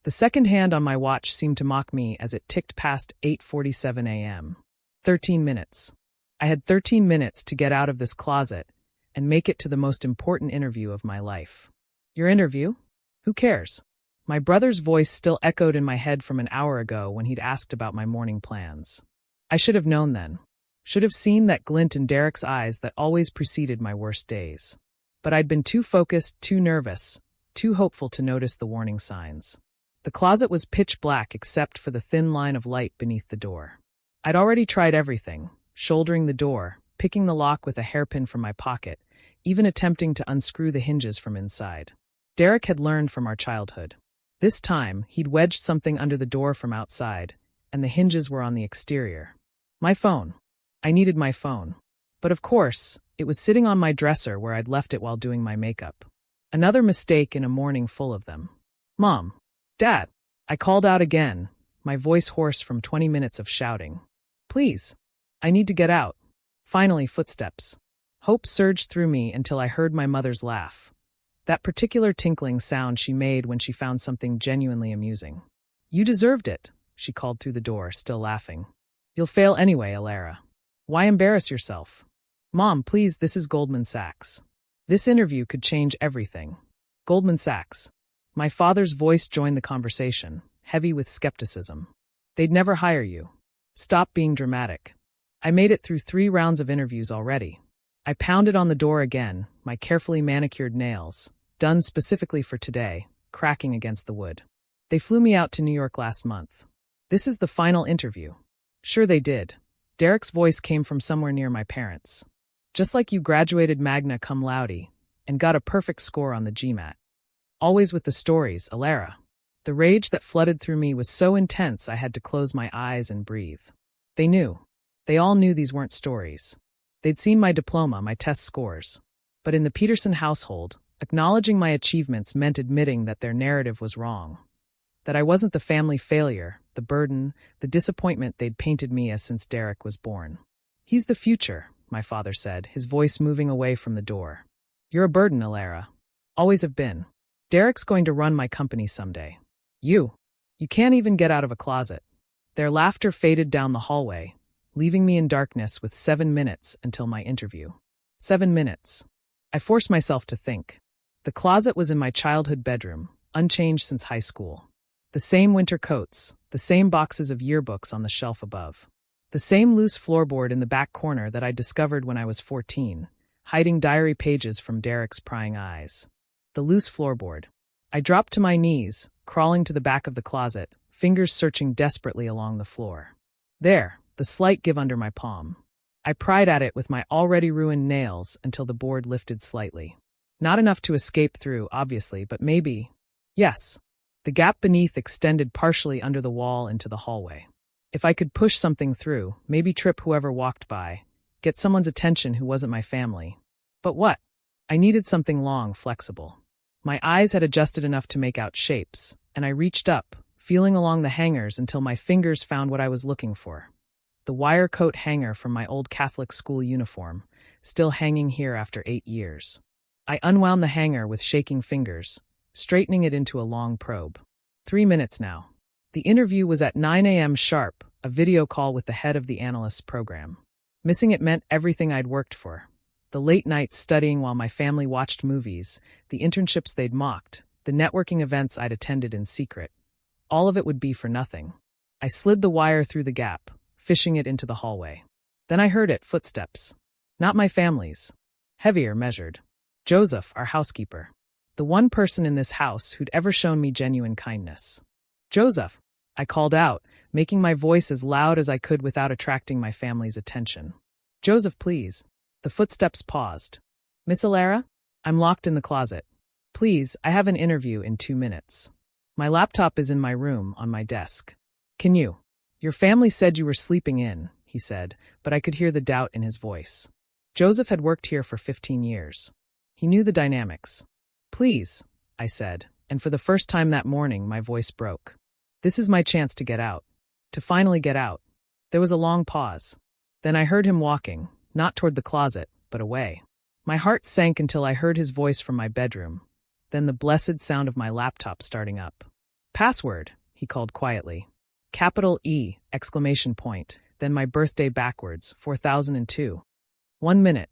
The second hand on my watch seemed to mock me as it ticked past 8:47 a.m. 13 minutes. I had 13 minutes to get out of this closet and make it to the most important interview of my life. Your interview? Who cares? My brother's voice still echoed in my head from an hour ago when he'd asked about my morning plans. I should have known then. Should have seen that glint in Derek's eyes that always preceded my worst days. But I'd been too focused, too nervous, too hopeful to notice the warning signs. The closet was pitch black except for the thin line of light beneath the door. I'd already tried everything, shouldering the door, picking the lock with a hairpin from my pocket, even attempting to unscrew the hinges from inside. Derek had learned from our childhood. This time, he'd wedged something under the door from outside, and the hinges were on the exterior. My phone. I needed my phone. But of course, it was sitting on my dresser where I'd left it while doing my makeup. Another mistake in a morning full of them. Mom. Dad. I called out again, my voice hoarse from 20 minutes of shouting. Please. I need to get out. Finally, footsteps. Hope surged through me until I heard my mother's laugh. That particular tinkling sound she made when she found something genuinely amusing. You deserved it, she called through the door, still laughing. You'll fail anyway, Alara. Why embarrass yourself? Mom, please, this is Goldman Sachs. This interview could change everything. Goldman Sachs. My father's voice joined the conversation, heavy with skepticism. They'd never hire you. Stop being dramatic. I made it through 3 rounds of interviews already. I pounded on the door again, my carefully manicured nails, done specifically for today, cracking against the wood. They flew me out to New York last month. This is the final interview. Sure they did. Derek's voice came from somewhere near my parents. Just like you graduated magna cum laude and got a perfect score on the GMAT. Always with the stories, Alara. The rage that flooded through me was so intense I had to close my eyes and breathe. They knew. They all knew these weren't stories. They'd seen my diploma, my test scores. But in the Peterson household, acknowledging my achievements meant admitting that their narrative was wrong. That I wasn't the family failure, the burden, the disappointment they'd painted me as since Derek was born. He's the future, my father said, his voice moving away from the door. You're a burden, Alara. Always have been. Derek's going to run my company someday. You can't even get out of a closet. Their laughter faded down the hallway, leaving me in darkness with 7 minutes until my interview. 7 minutes. I forced myself to think. The closet was in my childhood bedroom, unchanged since high school. The same winter coats, the same boxes of yearbooks on the shelf above. The same loose floorboard in the back corner that I discovered when I was 14, hiding diary pages from Derek's prying eyes. The loose floorboard. I dropped to my knees, crawling to the back of the closet, fingers searching desperately along the floor. There, the slight give under my palm. I pried at it with my already ruined nails until the board lifted slightly. Not enough to escape through, obviously, but maybe. Yes. The gap beneath extended partially under the wall into the hallway. If I could push something through, maybe trip whoever walked by, get someone's attention who wasn't my family. But what? I needed something long, flexible. My eyes had adjusted enough to make out shapes, and I reached up, feeling along the hangers until my fingers found what I was looking for. The wire coat hanger from my old Catholic school uniform, still hanging here after 8 years. I unwound the hanger with shaking fingers, straightening it into a long probe. 3 minutes now. The interview was at 9 a.m. sharp, a video call with the head of the analyst's program. Missing it meant everything I'd worked for. The late nights studying while my family watched movies, the internships they'd mocked, the networking events I'd attended in secret. All of it would be for nothing. I slid the wire through the gap, fishing it into the hallway. Then I heard it, footsteps. Not my family's. Heavier, measured. Joseph, our housekeeper. The one person in this house who'd ever shown me genuine kindness. Joseph, I called out, making my voice as loud as I could without attracting my family's attention. Joseph, please. The footsteps paused. Miss Alara? I'm locked in the closet. Please, I have an interview in 2 minutes. My laptop is in my room, on my desk. Can you? Your family said you were sleeping in, he said, but I could hear the doubt in his voice. Joseph had worked here for 15 years. He knew the dynamics. Please, I said, and for the first time that morning my voice broke. This is my chance to get out. To finally get out. There was a long pause. Then I heard him walking, not toward the closet, but away. My heart sank until I heard his voice from my bedroom, then the blessed sound of my laptop starting up. Password, he called quietly. Capital E, exclamation point, then my birthday backwards, 4002. 1 minute.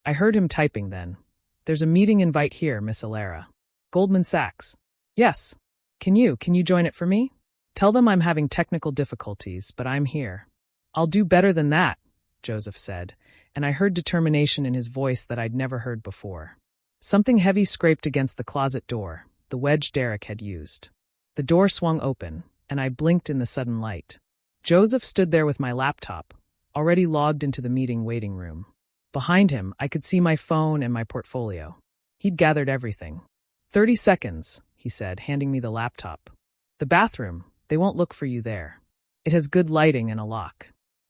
I heard him typing then. There's a meeting invite here, Miss Alara. Goldman Sachs. Yes. Can you join it for me? Tell them I'm having technical difficulties, but I'm here. I'll do better than that, Joseph said, and I heard determination in his voice that I'd never heard before. Something heavy scraped against the closet door, the wedge Derek had used. The door swung open, and I blinked in the sudden light. Joseph stood there with my laptop, already logged into the meeting waiting room. Behind him, I could see my phone and my portfolio. He'd gathered everything. 30 seconds, he said, handing me the laptop. The bathroom, they won't look for you there. It has good lighting and a lock.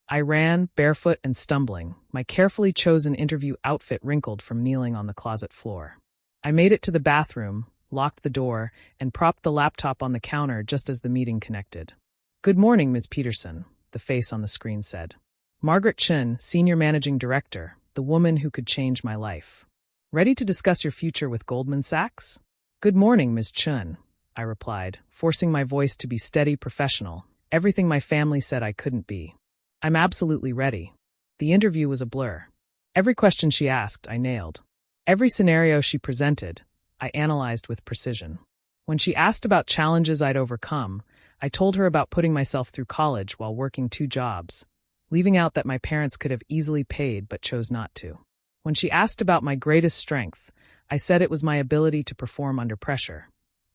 I ran, barefoot and stumbling, my carefully chosen interview outfit wrinkled from kneeling on the closet floor. I made it to the bathroom, locked the door, and propped the laptop on the counter just as the meeting connected. Good morning, Ms. Peterson, the face on the screen said. Margaret Chen, Senior Managing Director, the woman who could change my life. Ready to discuss your future with Goldman Sachs? Good morning, Ms. Chen, I replied, forcing my voice to be steady, professional, everything my family said I couldn't be. I'm absolutely ready. The interview was a blur. Every question she asked, I nailed. Every scenario she presented, I analyzed with precision. When she asked about challenges I'd overcome, I told her about putting myself through college while working 2 jobs, leaving out that my parents could have easily paid but chose not to. When she asked about my greatest strength, I said it was my ability to perform under pressure.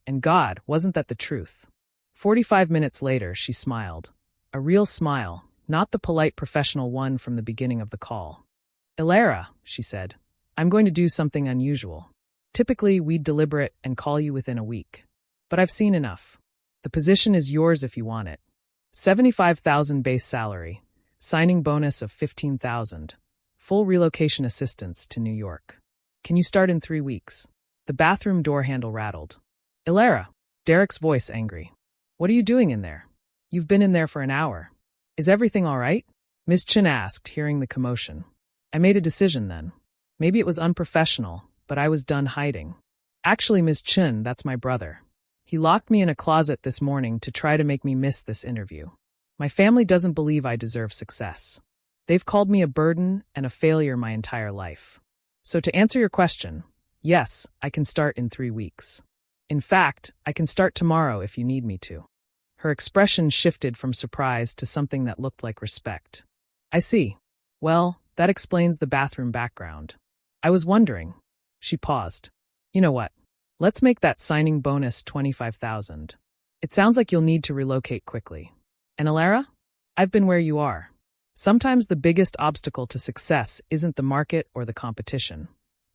And God, wasn't that the truth? 45 minutes later, she smiled. A real smile, not the polite professional one from the beginning of the call. Alara, she said, I'm going to do something unusual. Typically, we'd deliberate and call you within a week. But I've seen enough. The position is yours if you want it. 75,000 base salary, signing bonus of 15,000, full relocation assistance to New York. Can you start in 3 weeks? The bathroom door handle rattled. Alara, Derek's voice angry. What are you doing in there? You've been in there for an hour. Is everything all right? Ms. Chen asked, hearing the commotion. I made a decision then. Maybe it was unprofessional, but I was done hiding. Actually, Ms. Chen, that's my brother. He locked me in a closet this morning to try to make me miss this interview. My family doesn't believe I deserve success. They've called me a burden and a failure my entire life. So to answer your question, yes, I can start in 3 weeks. In fact, I can start tomorrow if you need me to. Her expression shifted from surprise to something that looked like respect. I see. Well, that explains the bathroom background. I was wondering. She paused. You know what? Let's make that signing bonus 25,000. It sounds like you'll need to relocate quickly. And Alara? I've been where you are. Sometimes the biggest obstacle to success isn't the market or the competition.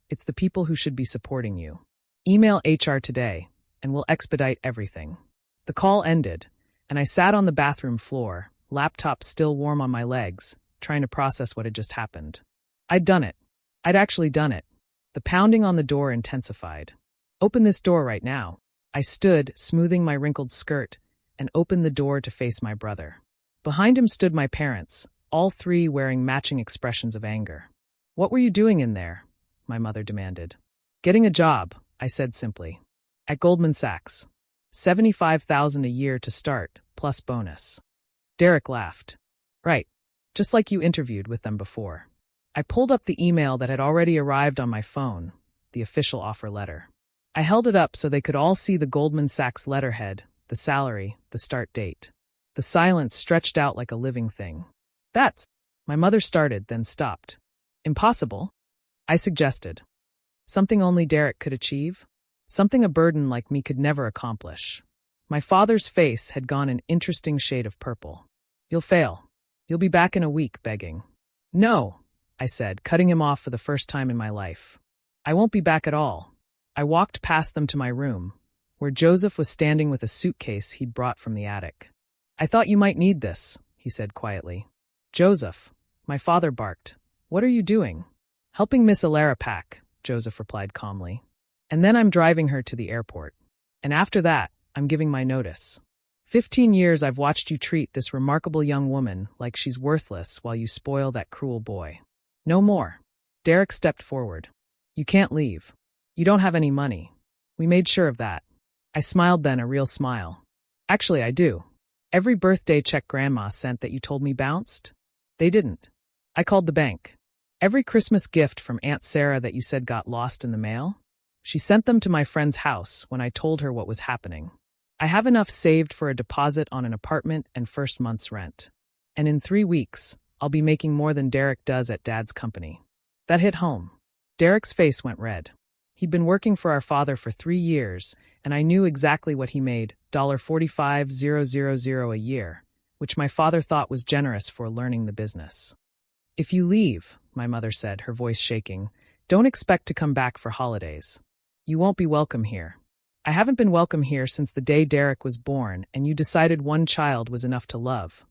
It's the people who should be supporting you. Email HR today, and we'll expedite everything. The call ended, and I sat on the bathroom floor, laptop still warm on my legs, trying to process what had just happened. I'd done it. I'd actually done it. The pounding on the door intensified. Open this door right now. I stood, smoothing my wrinkled skirt, and opened the door to face my brother. Behind him stood my parents, all 3 wearing matching expressions of anger. What were you doing in there? My mother demanded. Getting a job, I said simply. At Goldman Sachs. 75,000 a year to start, plus bonus. Derek laughed. Right. Just like you interviewed with them before. I pulled up the email that had already arrived on my phone, the official offer letter. I held it up so they could all see the Goldman Sachs letterhead, the salary, the start date. The silence stretched out like a living thing. That's... My mother started, then stopped. Impossible? I suggested. Something only Derek could achieve? Something a burden like me could never accomplish. My father's face had gone an interesting shade of purple. You'll fail. You'll be back in a week, begging. No, I said, cutting him off for the first time in my life. I won't be back at all. I walked past them to my room, where Joseph was standing with a suitcase he'd brought from the attic. I thought you might need this, he said quietly. Joseph, my father barked. What are you doing? Helping Miss Alara pack, Joseph replied calmly. And then I'm driving her to the airport. And after that, I'm giving my notice. 15 years I've watched you treat this remarkable young woman like she's worthless while you spoil that cruel boy. No more. Derek stepped forward. You can't leave. You don't have any money. We made sure of that. I smiled then, a real smile. Actually, I do. Every birthday check Grandma sent that you told me bounced? They didn't. I called the bank. Every Christmas gift from Aunt Sarah that you said got lost in the mail? She sent them to my friend's house when I told her what was happening. I have enough saved for a deposit on an apartment and first month's rent. And in 3 weeks, I'll be making more than Derek does at Dad's company. That hit home. Derek's face went red. He'd been working for our father for 3 years, and I knew exactly what he made, $45,000 a year, which my father thought was generous for learning the business. If you leave, my mother said, her voice shaking, don't expect to come back for holidays. You won't be welcome here. I haven't been welcome here since the day Derek was born, and you decided one child was enough to love,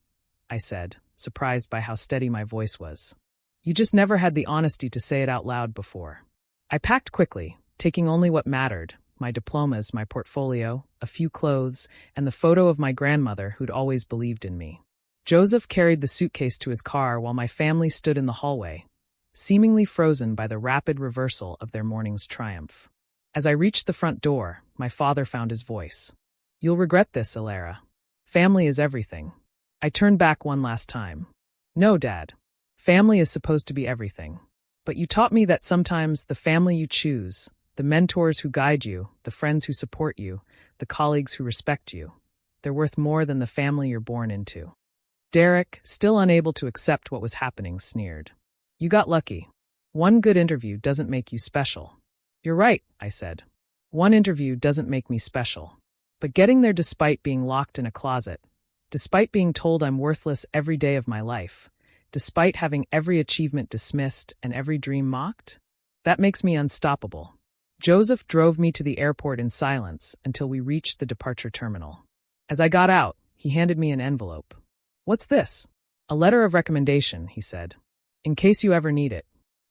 I said, surprised by how steady my voice was. You just never had the honesty to say it out loud before. I packed quickly, taking only what mattered, my diplomas, my portfolio, a few clothes, and the photo of my grandmother who'd always believed in me. Joseph carried the suitcase to his car while my family stood in the hallway, seemingly frozen by the rapid reversal of their morning's triumph. As I reached the front door, my father found his voice. You'll regret this, Alara. Family is everything. I turned back one last time. No, Dad. Family is supposed to be everything. But you taught me that sometimes the family you choose, the mentors who guide you, the friends who support you, the colleagues who respect you, they're worth more than the family you're born into. Derek, still unable to accept what was happening, sneered. You got lucky. One good interview doesn't make you special. You're right, I said. One interview doesn't make me special. But getting there despite being locked in a closet, despite being told I'm worthless every day of my life, despite having every achievement dismissed and every dream mocked? That makes me unstoppable. Joseph drove me to the airport in silence until we reached the departure terminal. As I got out, he handed me an envelope. What's this? A letter of recommendation, he said. In case you ever need it.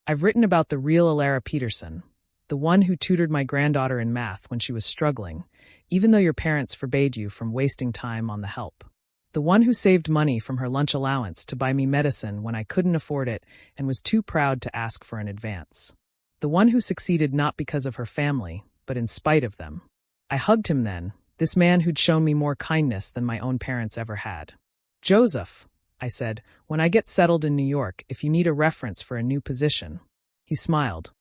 I've written about the real Alara Peterson, the one who tutored my granddaughter in math when she was struggling, even though your parents forbade you from wasting time on the help. The one who saved money from her lunch allowance to buy me medicine when I couldn't afford it and was too proud to ask for an advance. The one who succeeded not because of her family, but in spite of them. I hugged him then, this man who'd shown me more kindness than my own parents ever had. Joseph, I said, when I get settled in New York, if you need a reference for a new position. He smiled.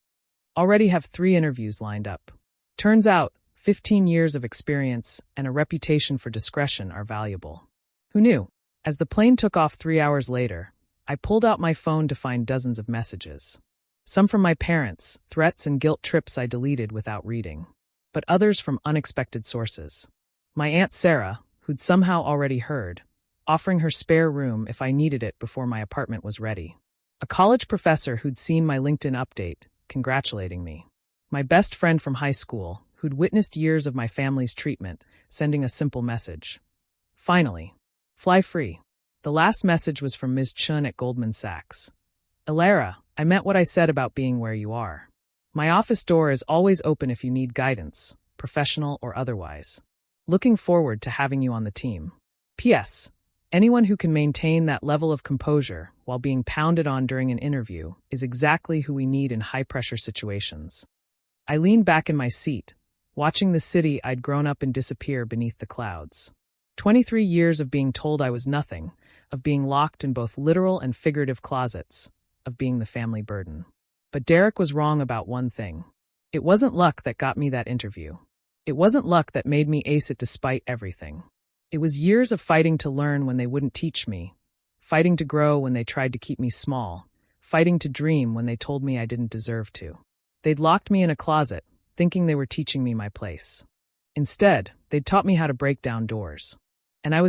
Already have 3 interviews lined up. Turns out, 15 years of experience and a reputation for discretion are valuable. Who knew? As the plane took off 3 hours later, I pulled out my phone to find dozens of messages. Some from my parents, threats and guilt trips I deleted without reading. But others from unexpected sources. My Aunt Sarah, who'd somehow already heard, offering her spare room if I needed it before my apartment was ready. A college professor who'd seen my LinkedIn update, congratulating me. My best friend from high school, who'd witnessed years of my family's treatment, sending a simple message. Finally. Fly free. The last message was from Ms. Chun at Goldman Sachs. Alara, I meant what I said about being where you are. My office door is always open if you need guidance, professional or otherwise. Looking forward to having you on the team. P.S. Anyone who can maintain that level of composure while being pounded on during an interview is exactly who we need in high-pressure situations. I leaned back in my seat, watching the city I'd grown up in disappear beneath the clouds. 23 years of being told I was nothing, of being locked in both literal and figurative closets, of being the family burden. But Derek was wrong about one thing. It wasn't luck that got me that interview. It wasn't luck that made me ace it despite everything. It was years of fighting to learn when they wouldn't teach me, fighting to grow when they tried to keep me small, fighting to dream when they told me I didn't deserve to. They'd locked me in a closet, thinking they were teaching me my place. Instead, they'd taught me how to break down doors. And I was